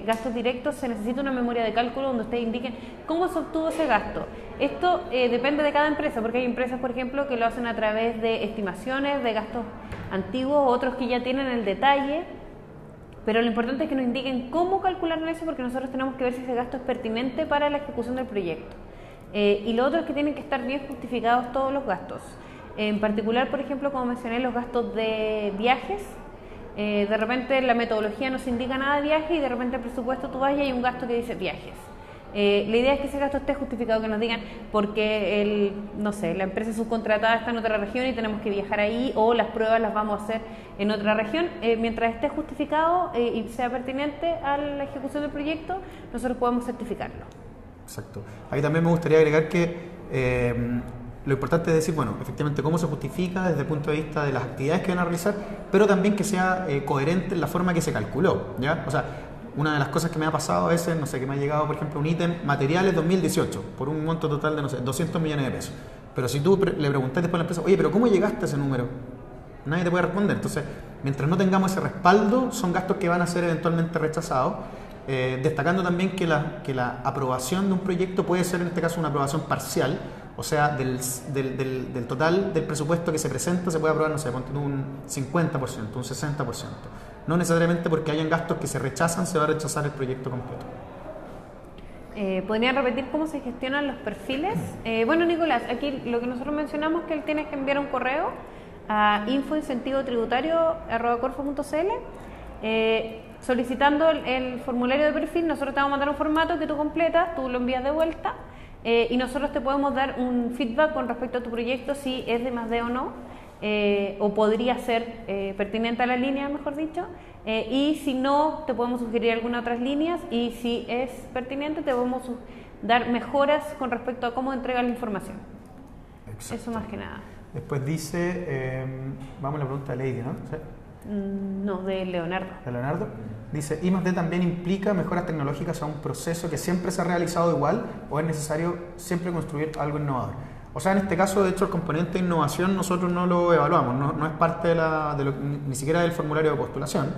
gastos directos, se necesita una memoria de cálculo donde ustedes indiquen cómo se obtuvo ese gasto. Esto depende de cada empresa, porque hay empresas, por ejemplo, que lo hacen a través de estimaciones de gastos antiguos, otros que ya tienen el detalle, pero lo importante es que nos indiquen cómo calcular eso, porque nosotros tenemos que ver si ese gasto es pertinente para la ejecución del proyecto. Y lo otro es que tienen que estar bien justificados todos los gastos. En particular, por ejemplo, como mencioné, los gastos de viajes. De repente la metodología no se indica nada de viaje y de repente el presupuesto tú vas y hay un gasto que dice viajes. La idea es que ese gasto esté justificado, que nos digan porque no sé, la empresa subcontratada está en otra región y tenemos que viajar ahí, o las pruebas las vamos a hacer en otra región. Mientras esté justificado y sea pertinente a la ejecución del proyecto, nosotros podemos certificarlo. Exacto. Ahí también me gustaría agregar que lo importante es decir, bueno, efectivamente cómo se justifica desde el punto de vista de las actividades que van a realizar, pero también que sea coherente en la forma que se calculó, ¿ya? O sea, una de las cosas que me ha pasado a veces, no sé, que me ha llegado, por ejemplo, un ítem materiales 2018 por un monto total de, no sé, 200 millones de pesos. Pero si tú le preguntas después a la empresa, oye, pero ¿cómo llegaste a ese número? Nadie te puede responder. Entonces, mientras no tengamos ese respaldo, son gastos que van a ser eventualmente rechazados. Destacando también que la aprobación de un proyecto puede ser en este caso una aprobación parcial, o sea, del total del presupuesto que se presenta se puede aprobar, no sé, ponte un 50%, un 60%. No necesariamente porque hayan gastos que se rechazan, se va a rechazar el proyecto completo. ¿Podrían repetir cómo se gestionan los perfiles? Bueno, Nicolás, aquí lo que nosotros mencionamos es que él tiene que enviar un correo a info-incentivotributario@corfo.cl solicitando el formulario de perfil. Nosotros te vamos a mandar un formato que tú completas, tú lo envías de vuelta y nosotros te podemos dar un feedback con respecto a tu proyecto, si es de I+D o no, o podría ser pertinente a la línea, mejor dicho, y si no, te podemos sugerir algunas otras líneas, y si es pertinente, te podemos dar mejoras con respecto a cómo entregar la información. Exacto. Eso más que nada. Después dice, vamos a la pregunta de Lady, ¿no? ¿Sí? No, de Leonardo. De Leonardo. Dice, I+D también implica mejoras tecnológicas a un proceso que siempre se ha realizado igual, o es necesario siempre construir algo innovador. O sea, en este caso, de hecho, el componente de innovación nosotros no lo evaluamos, no es parte ni siquiera del formulario de postulación.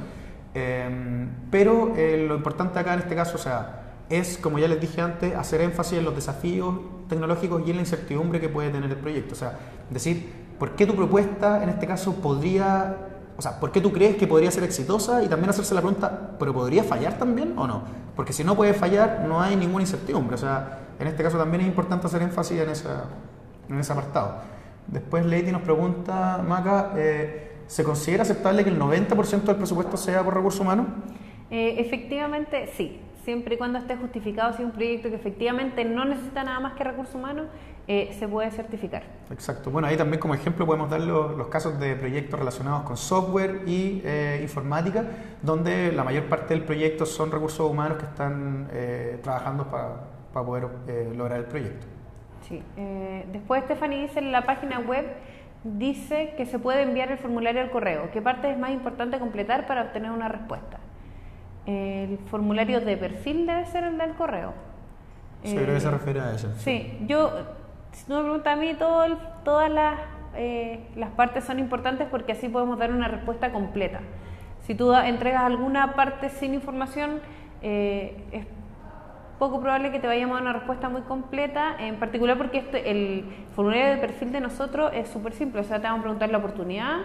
Pero lo importante acá en este caso, o sea, es, como ya les dije antes, hacer énfasis en los desafíos tecnológicos y en la incertidumbre que puede tener el proyecto. O sea, decir, ¿por qué tu propuesta en este caso podría... O sea, ¿por qué tú crees que podría ser exitosa? Y también hacerse la pregunta, ¿pero podría fallar también o no? Porque si no puede fallar, no hay ninguna incertidumbre. O sea, en este caso también es importante hacer énfasis en ese apartado. Después Lady nos pregunta, Maca, ¿se considera aceptable que el 90% del presupuesto sea por recursos humanos? Efectivamente, sí. Siempre y cuando esté justificado, si es un proyecto que efectivamente no necesita nada más que recursos humanos, se puede certificar. Exacto. Bueno, ahí también como ejemplo podemos dar los casos de proyectos relacionados con software y informática, donde la mayor parte del proyecto son recursos humanos que están trabajando para poder lograr el proyecto. Sí. Después Stephanie dice en la página web, dice que se puede enviar el formulario al correo. ¿Qué parte es más importante completar para obtener una respuesta? El formulario de perfil debe ser el del correo. Sí, creo que se refiere a eso. Sí, si tú me preguntas a mí, todas las partes son importantes porque así podemos dar una respuesta completa. Si tú entregas alguna parte sin información, es poco probable que te vayamos a dar una respuesta muy completa, en particular porque el formulario de perfil de nosotros es súper simple. O sea, te vamos a preguntar la oportunidad,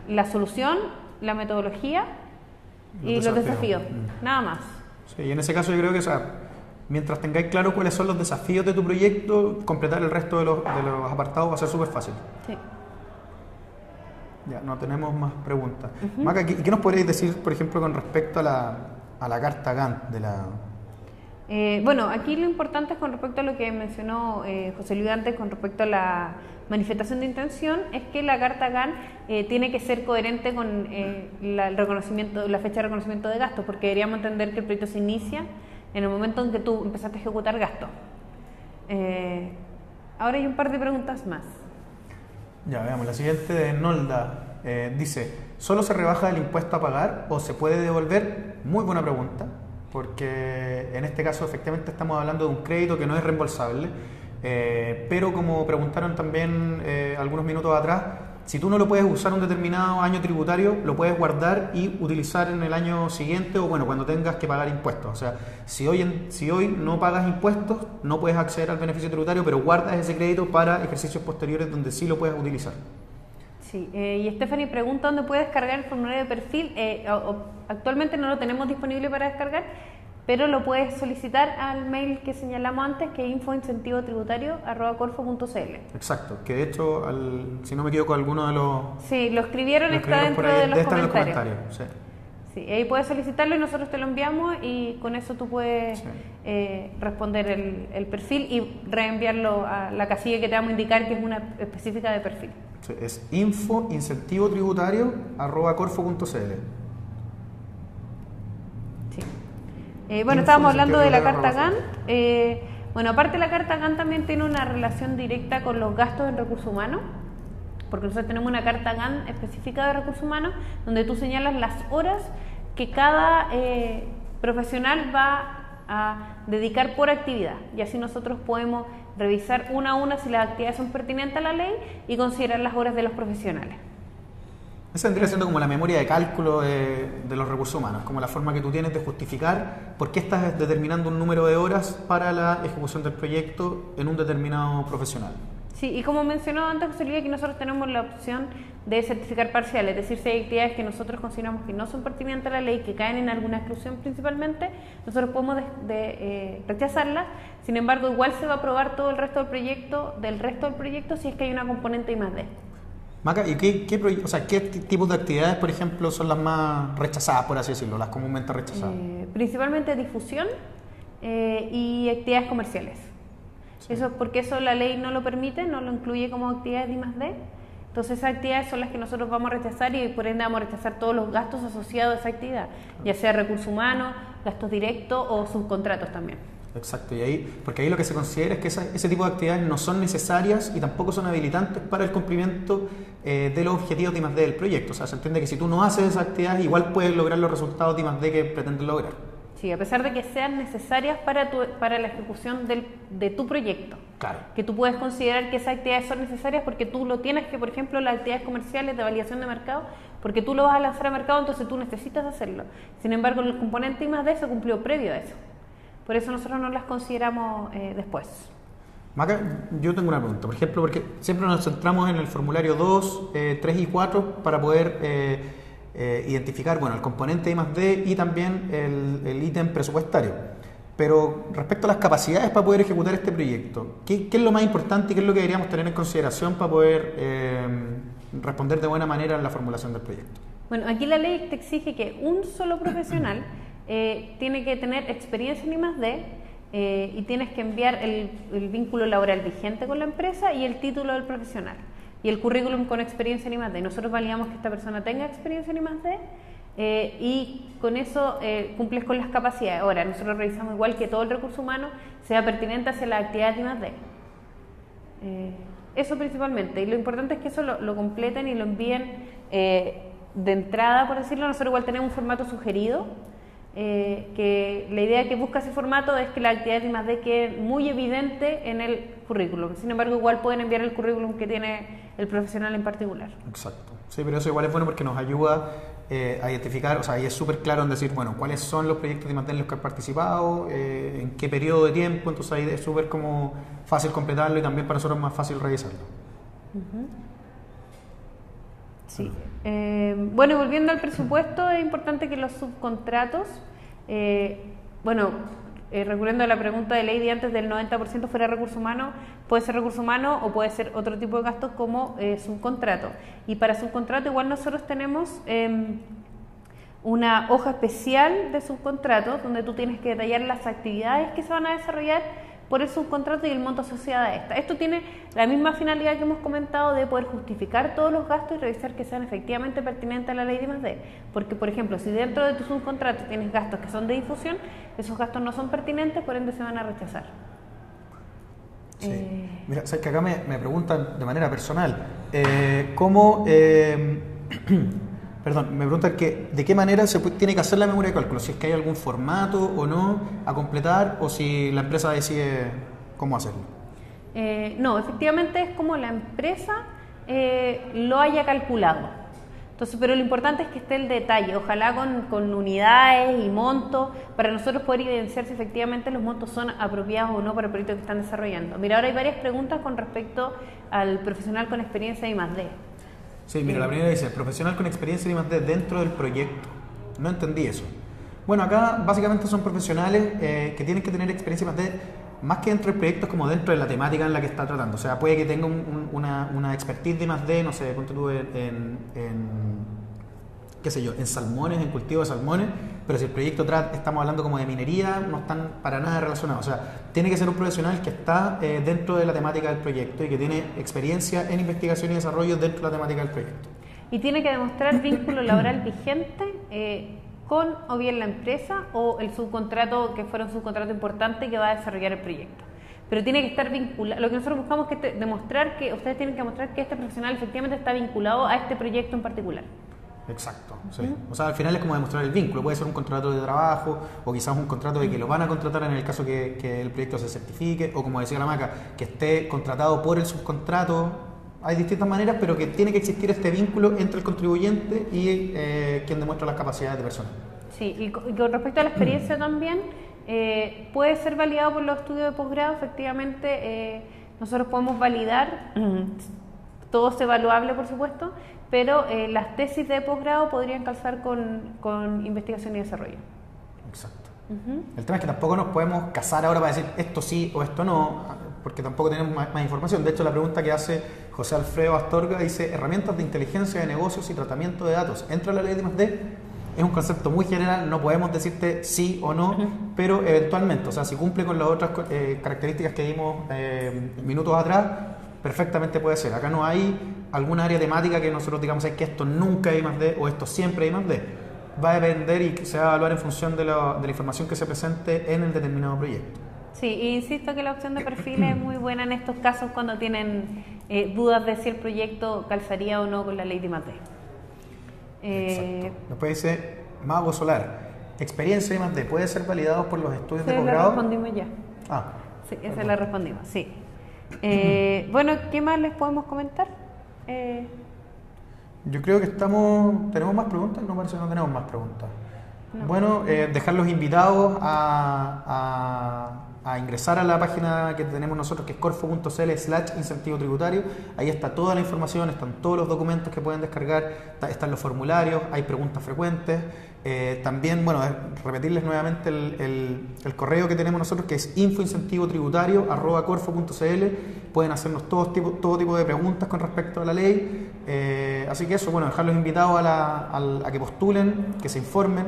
la solución, la metodología y los desafíos, nada más. Sí, y en ese caso yo creo que, o sea, mientras tengáis claro cuáles son los desafíos de tu proyecto, completar el resto de los apartados va a ser súper fácil. Sí. Ya, no tenemos más preguntas. Maca, ¿y qué nos podríais decir, por ejemplo, con respecto a la carta Gantt de la... Bueno, aquí lo importante es con respecto a lo que mencionó José Luis antes con respecto a la manifestación de intención, es que la carta Gantt tiene que ser coherente con el reconocimiento, la fecha de reconocimiento de gastos, porque deberíamos entender que el proyecto se inicia en el momento en que tú empezaste a ejecutar gastos. Ahora hay un par de preguntas más. Ya, veamos. La siguiente de Nolda dice, ¿solo se rebaja el impuesto a pagar o se puede devolver? Muy buena pregunta, porque en este caso efectivamente estamos hablando de un crédito que no es reembolsable, pero como preguntaron también algunos minutos atrás, si tú no lo puedes usar un determinado año tributario, lo puedes guardar y utilizar en el año siguiente o bueno, cuando tengas que pagar impuestos. O sea, si hoy no pagas impuestos, no puedes acceder al beneficio tributario, pero guardas ese crédito para ejercicios posteriores donde sí lo puedes utilizar. Sí, y Stephanie pregunta dónde puedes descargar el formulario de perfil. Actualmente no lo tenemos disponible para descargar, pero lo puedes solicitar al mail que señalamos antes, que es info-incentivotributario@corfo.cl. Exacto, que de hecho, si no me equivoco, alguno de los... Sí, lo escribieron, está dentro de los comentarios. Sí. Sí, ahí puedes solicitarlo y nosotros te lo enviamos y con eso tú puedes responder el perfil y reenviarlo a la casilla que te vamos a indicar que es una específica de perfil. Sí, es info.incentivotributario@corfo.cl. Sí. Bueno, estábamos hablando de la carta Gantt. Bueno, aparte la carta Gantt también tiene una relación directa con los gastos en recursos humanos, porque nosotros tenemos una carta Gantt específica de recursos humanos donde tú señalas las horas que cada profesional va a dedicar por actividad, y así nosotros podemos revisar una a una si las actividades son pertinentes a la ley y considerar las horas de los profesionales. Esa vendría siendo como la memoria de cálculo de los recursos humanos, como la forma que tú tienes de justificar por qué estás determinando un número de horas para la ejecución del proyecto en un determinado profesional. Sí, y como mencionó antes José Luis, aquí nosotros tenemos la opción de certificar parcial, es decir, si hay actividades que nosotros consideramos que no son pertinentes a la ley, que caen en alguna exclusión principalmente, nosotros podemos rechazarlas. Sin embargo, igual se va a aprobar todo el resto del proyecto si es que hay una componente I+D. Maca, ¿y qué tipos de actividades, por ejemplo, son las más rechazadas, por así decirlo, las comúnmente rechazadas? Principalmente difusión y actividades comerciales. Sí. Eso porque eso la ley no lo permite, no lo incluye como actividades de I+D. Entonces esas actividades son las que nosotros vamos a rechazar y por ende vamos a rechazar todos los gastos asociados a esa actividad, ya sea recursos humanos, gastos directos o subcontratos también. Exacto, porque ahí lo que se considera es que ese tipo de actividades no son necesarias y tampoco son habilitantes para el cumplimiento de los objetivos de I+D del proyecto. O sea, se entiende que si tú no haces esas actividades, igual puedes lograr los resultados de I+D que pretendes lograr. Sí, a pesar de que sean necesarias para la ejecución de tu proyecto. Claro. Que tú puedes considerar que esas actividades son necesarias porque tú lo tienes que, por ejemplo, las actividades comerciales de validación de mercado, porque tú lo vas a lanzar al mercado, entonces tú necesitas hacerlo. Sin embargo, el componente I+D se cumplió previo a eso. Por eso nosotros no las consideramos después. Maca, yo tengo una pregunta, por ejemplo, porque siempre nos centramos en el formulario 2, 3 y 4 para poder identificar el componente I+D y también el ítem presupuestario. Pero respecto a las capacidades para poder ejecutar este proyecto, ¿qué es lo más importante y qué es lo que deberíamos tener en consideración para poder responder de buena manera en la formulación del proyecto? Bueno, aquí la ley te exige que un solo profesional tiene que tener experiencia en I+D y tienes que enviar el vínculo laboral vigente con la empresa y el título del profesional y el currículum con experiencia en I+D. Nosotros validamos que esta persona tenga experiencia en I+D y con eso cumples con las capacidades. Ahora, nosotros revisamos igual que todo el recurso humano sea pertinente hacia las actividades de I+D. Eso principalmente, y lo importante es que eso lo completen y lo envíen de entrada, por decirlo. Nosotros igual tenemos un formato sugerido, que la idea que busca ese formato es que la actividad de I+D quede muy evidente en el currículum. Sin embargo, igual pueden enviar el currículum que tiene el profesional en particular. Exacto. Sí, pero eso igual es bueno porque nos ayuda a identificar, o sea, y es súper claro en decir, cuáles son los proyectos de I+D en los que han participado, en qué periodo de tiempo, entonces ahí es súper como fácil completarlo y también para nosotros es más fácil revisarlo. Sí. Bueno, volviendo al presupuesto, es importante que los subcontratos, recurriendo a la pregunta de Lady antes del 90% fuera recurso humano, puede ser recurso humano o puede ser otro tipo de gastos como subcontrato. Y para subcontrato igual nosotros tenemos una hoja especial de subcontratos donde tú tienes que detallar las actividades que se van a desarrollar por el subcontrato y el monto asociado a esta. Esto tiene la misma finalidad que hemos comentado de poder justificar todos los gastos y revisar que sean efectivamente pertinentes a la ley de I+D. Porque, por ejemplo, si dentro de tu subcontrato tienes gastos que son de difusión, esos gastos no son pertinentes, por ende se van a rechazar. Sí. Mira, sabes que acá me preguntan de manera personal, ¿cómo... Perdón, me preguntan de qué manera se tiene que hacer la memoria de cálculo, si es que hay algún formato o no a completar o si la empresa decide cómo hacerlo. No, efectivamente es como la empresa lo haya calculado. Entonces, pero lo importante es que esté el detalle, ojalá con unidades y montos, para nosotros poder evidenciar si efectivamente los montos son apropiados o no para el proyecto que están desarrollando. Mira, ahora hay varias preguntas con respecto al profesional con experiencia de I+D. Sí, mira, la primera dice, profesional con experiencia en I+D dentro del proyecto. No entendí eso. Bueno, acá básicamente son profesionales que tienen que tener experiencia en I+D más que dentro del proyecto, es como dentro de la temática en la que está tratando. O sea, puede que tenga una expertise de I+D, no sé, ponte tú qué sé yo, en salmones, en cultivo de salmones, pero si el proyecto estamos hablando como de minería, no están para nada relacionados. O sea, tiene que ser un profesional que está dentro de la temática del proyecto y que tiene experiencia en investigación y desarrollo dentro de la temática del proyecto. Y tiene que demostrar vínculo laboral vigente con o bien la empresa o el subcontrato, que fuera un subcontrato importante que va a desarrollar el proyecto. Pero tiene que estar vinculado. Lo que nosotros buscamos es demostrar que ustedes tienen que demostrar que este profesional efectivamente está vinculado a este proyecto en particular. Exacto, sí. O sea, al final es como demostrar el vínculo. Puede ser un contrato de trabajo o quizás un contrato de que lo van a contratar en el caso que el proyecto se certifique, o como decía la Maca, que esté contratado por el subcontrato. Hay distintas maneras, pero que tiene que existir este vínculo entre el contribuyente y quien demuestra las capacidades de persona. Sí, y con respecto a la experiencia también, puede ser validado por los estudios de posgrado. Efectivamente, nosotros podemos validar, todo es evaluable por supuesto, pero las tesis de posgrado podrían calzar con investigación y desarrollo. Exacto. El tema es que tampoco nos podemos casar ahora para decir esto sí o esto no, porque tampoco tenemos más información. De hecho, la pregunta que hace José Alfredo Astorga dice: herramientas de inteligencia de negocios y tratamiento de datos. ¿Entra la ley de I+D? Es un concepto muy general, no podemos decirte sí o no, pero eventualmente, o sea, si cumple con las otras características que vimos minutos atrás, perfectamente puede ser. Acá no hay alguna área temática que nosotros digamos es que esto nunca hay I+D o esto siempre hay I+D. Va a depender y se va a evaluar en función de la información que se presente en el determinado proyecto. Sí, e insisto que la opción de perfil es muy buena en estos casos cuando tienen dudas de si el proyecto calzaría o no con la ley de I+D. Después dice Mago Solar: experiencia de I+D ¿puede ser validado por los estudios de La posgrado? respondimos ya. Sí, esa la respondimos, sí. Bueno, ¿qué más les podemos comentar? Yo creo que ¿tenemos más preguntas? No, parece que no tenemos más preguntas. No. Bueno, dejar los invitados a ingresar a la página que tenemos nosotros, que es corfo.cl/incentivo tributario. Ahí está toda la información, están todos los documentos que pueden descargar, están los formularios, hay preguntas frecuentes. También, bueno, repetirles nuevamente el correo que tenemos nosotros, que es infoincentivotributario@corfo.cl. Pueden hacernos todo tipo de preguntas con respecto a la ley. Así que eso, bueno, dejarlos invitados a que postulen, que se informen.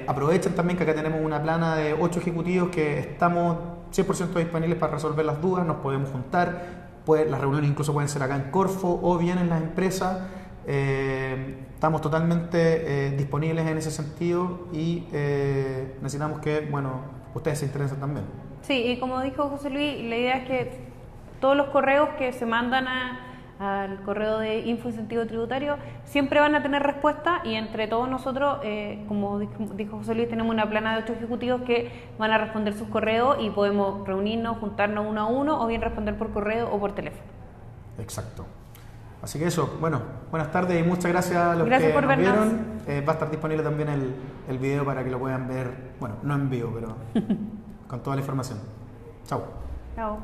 Aprovechen también que acá tenemos una plana de 8 ejecutivos que estamos 100% disponibles para resolver las dudas. Nos podemos juntar, las reuniones incluso pueden ser acá en Corfo o bien en las empresas. Estamos totalmente disponibles en ese sentido y necesitamos que, bueno, ustedes se interesen también. Sí, y como dijo José Luis, la idea es que todos los correos que se mandan al correo de Infoincentivo Tributario siempre van a tener respuesta, y entre todos nosotros, como dijo José Luis, tenemos una plana de 8 ejecutivos que van a responder sus correos y podemos reunirnos, juntarnos uno a uno o bien responder por correo o por teléfono. Exacto. Así que eso, bueno, buenas tardes y muchas gracias a los gracias que por nos vernos. vieron. Va a estar disponible también el video para que lo puedan ver, bueno, no en vivo, pero con toda la información. Chao. Chao.